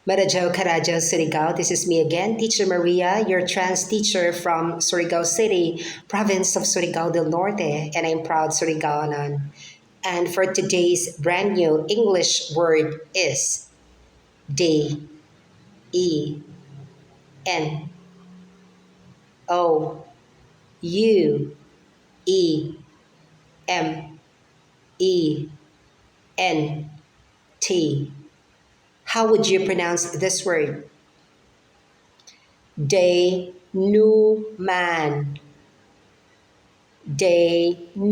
Marajaw Karajaw, Surigao. This is me again, Teacher Maria, your trans teacher from Surigao City, province of Surigao del Norte, and I'm proud Surigaonan. And for today's brand new English word is day, E, N, O, U, E, M, E, N, T. How would you pronounce this word? Denouement. Denouement.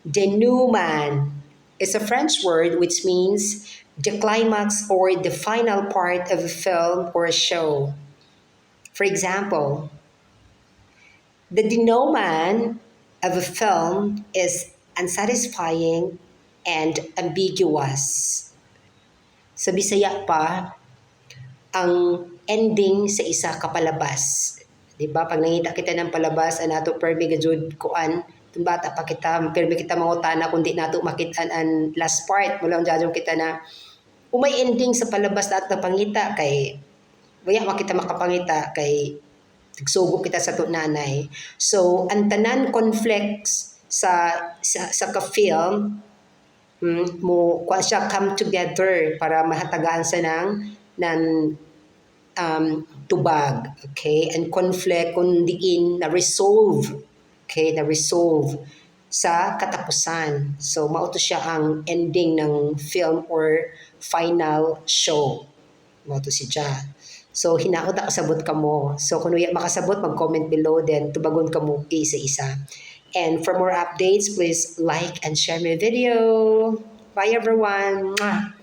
Denouement is a French word which means the climax or the final part of a film or a show. For example, the denouement of a film is unsatisfying and ambiguous. Sa Bisaya pa, ang ending sa isa ka palabas. 'Di ba? Pag nangita kita ng palabas, anato permi gajud kuan, tun bata pa kita, permi kita mangutana kundi nato makitaan ang last part, mula ang judge kita na umay ending sa palabas na ato pangita kay waya makita makapangita kay tigsugo kita sa nanay. So ang tanan conflicts sa ka-film mo kuan siya come together para mahatagaan sa ng tubag, okay? And conflict kung diin na resolve, okay? Na resolve sa katapusan. So mao to siya ang ending ng film or final show. Mao to siya. So hinaot na kasabot ka mo. So kung uya makasabot, mag-comment below, then tubagon ka mo isa-isa. And for more updates, please like and share my video. Bye everyone. Mwah!